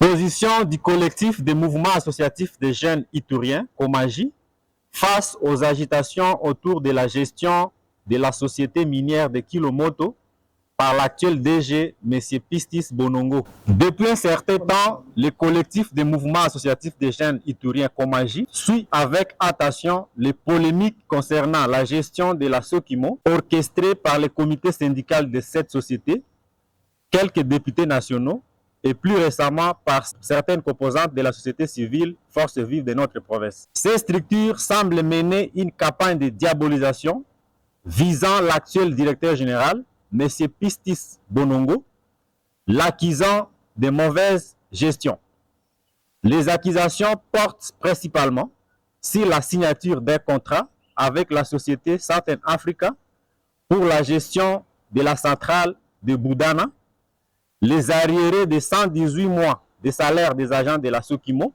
Position du collectif des mouvements associatifs des jeunes itouriens, Komaji, face aux agitations autour de la gestion de la société minière de Kilomoto par l'actuel DG, M. Pistis Bonongo. Depuis un certain temps, le collectif des mouvements associatifs des jeunes itouriens, Komaji, suit avec attention les polémiques concernant la gestion de la Sokimo, orchestrée par le comité syndical de cette société, quelques députés nationaux, et plus récemment par certaines composantes de la société civile, forces vives de notre province. Ces structures semblent mener une campagne de diabolisation visant l'actuel directeur général, M. Pistis Bonongo, l'accusant de mauvaise gestion. Les accusations portent principalement sur la signature d'un contrat avec la société Southern Africa pour la gestion de la centrale de Boudana, les arriérés de 118 mois de salaire des agents de la Sokimo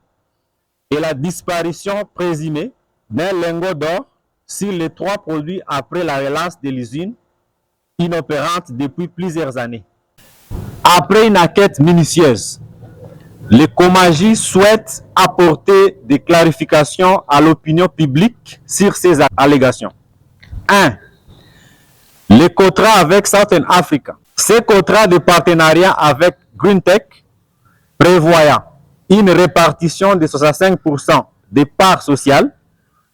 et la disparition présumée d'un lingot d'or sur les 3 produits après la relance de l'usine inopérante depuis plusieurs années. Après une enquête minutieuse, le Komaji souhaite apporter des clarifications à l'opinion publique sur ces allégations. 1. Les contrats avec Southern Africa. Ces contrats de partenariat avec GreenTech prévoyant une répartition de 65% des parts sociales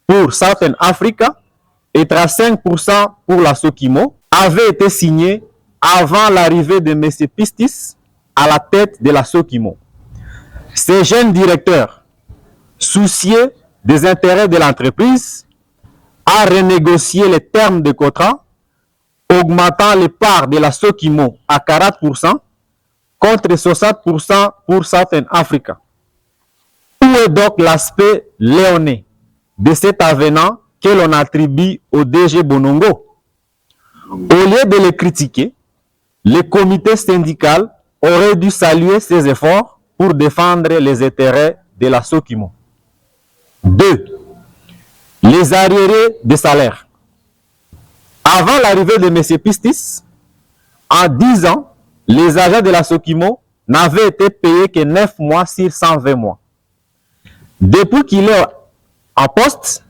pour Southern Africa et 35% pour la Sokimo avaient été signés avant l'arrivée de M. Pistis à la tête de la Sokimo. Ces jeunes directeurs, soucieux des intérêts de l'entreprise, a renégocié les termes de contrat, augmentant les parts de la Sokimo à 40% contre 60% pour Southern Africa. Où est donc l'aspect léoné de cet avenant que l'on attribue au DG Bonongo? Au lieu de le critiquer, le comité syndical aurait dû saluer ses efforts pour défendre les intérêts de la Sokimo. 2. Les arriérés de salaire. Avant l'arrivée de M. Pistis, en 10 ans, les agents de la Sokimo n'avaient été payés que 9 mois sur 120 mois. Depuis qu'il est en poste,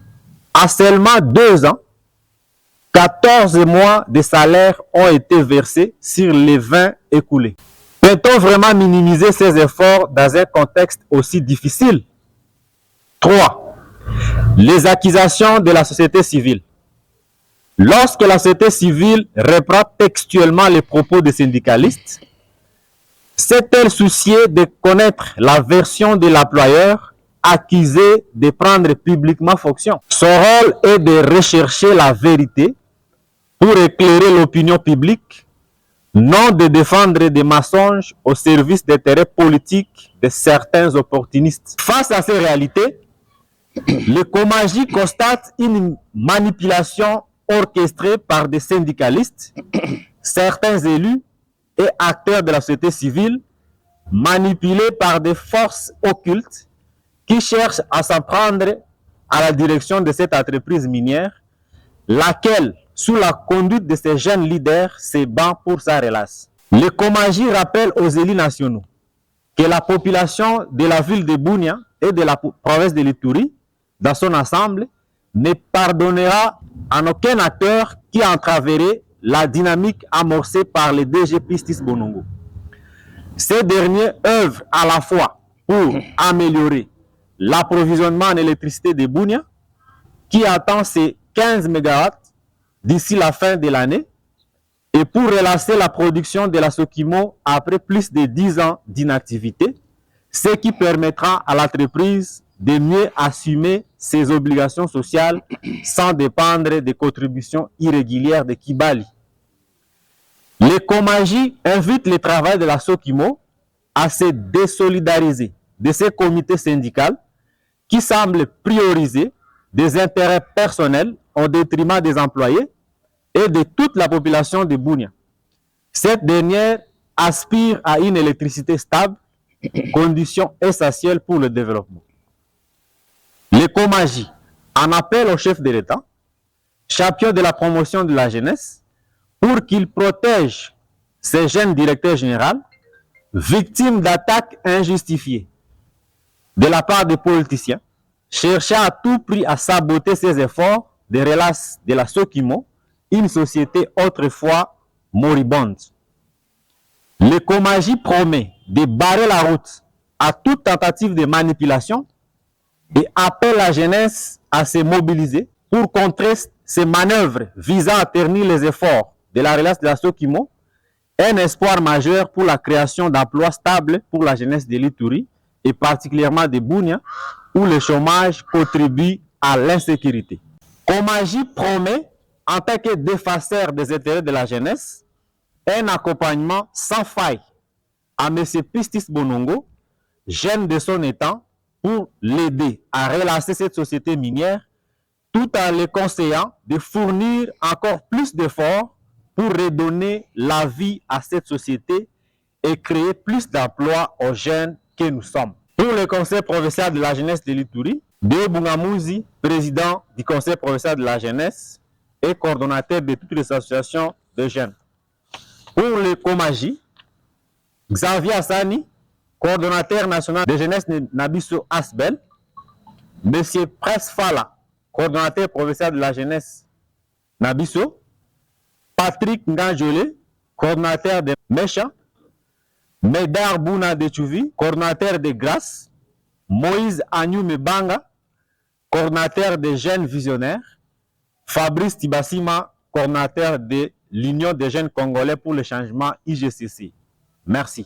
en seulement 2 ans, 14 mois de salaire ont été versés sur les 20 écoulés. Peut-on vraiment minimiser ces efforts dans un contexte aussi difficile? 3. Les accusations de la société civile. Lorsque la société civile reprend textuellement les propos des syndicalistes, s'est-elle souciée de connaître la version de l'employeur accusé de prendre publiquement fonction? Son rôle est de rechercher la vérité pour éclairer l'opinion publique, non de défendre des mensonges au service d'intérêts politiques de certains opportunistes. Face à ces réalités, le Komaji constate une manipulation orchestrée par des syndicalistes, certains élus et acteurs de la société civile, manipulés par des forces occultes qui cherchent à s'en prendre à la direction de cette entreprise minière, laquelle, sous la conduite de ces jeunes leaders, se bat pour sa relâche. Le Komaji rappelle aux élus nationaux que la population de la ville de Bunia et de la province de l'Ituri, dans son ensemble, ne pardonnera en aucun acteur qui entraverait la dynamique amorcée par le DG Pistis Bonongo. Ces derniers œuvrent à la fois pour améliorer l'approvisionnement en électricité de Bunia, qui atteint ses 15 MW d'ici la fin de l'année, et pour relancer la production de la Sokimo après plus de 10 ans d'inactivité, ce qui permettra à l'entreprise de mieux assumer ses obligations sociales sans dépendre des contributions irrégulières de Kibali. Le Komaji invite le travail de la Sokimo à se désolidariser de ces comités syndicaux qui semblent prioriser des intérêts personnels au détriment des employés et de toute la population de Bunia. Cette dernière aspire à une électricité stable, condition essentielle pour le développement. Le Komaji en appelle au chef de l'État, champion de la promotion de la jeunesse, pour qu'il protège ses jeunes directeurs généraux victime d'attaques injustifiées de la part des politiciens, cherchant à tout prix à saboter ses efforts de relâche de la Sokimo, une société autrefois moribonde. Le Komaji promet de barrer la route à toute tentative de manipulation et appelle la jeunesse à se mobiliser pour contrer ces manœuvres visant à ternir les efforts de la relâche de la Sokimo, un espoir majeur pour la création d'emplois stables pour la jeunesse de l'Ituri et particulièrement de Bunia, où le chômage contribue à l'insécurité. Komaji promet, en tant que défenseur des intérêts de la jeunesse, un accompagnement sans faille à M. Pistis Bonongo, jeune de son état, pour l'aider à relancer cette société minière, tout en le conseillant de fournir encore plus d'efforts pour redonner la vie à cette société et créer plus d'emplois aux jeunes que nous sommes. Pour le Conseil provincial de la jeunesse de l'Ituri, Deo Bungamouzi, président du Conseil provincial de la jeunesse et coordonnateur de toutes les associations de jeunes. Pour le Komaji, Xavier Assani, coordonnateur national de jeunesse Nabiso Asbel, M. Pres Fala, coordonnateur provincial de la jeunesse Nabiso, Patrick Nganjole, coordonnateur de Mecha, Medar Bouna de Chouvi, coordonnateur de Grâce, Moïse Agnou Mebanga, coordonnateur des jeunes visionnaires, Fabrice Tibassima, coordonnateur de l'Union des jeunes congolais pour le changement IGCC. Merci.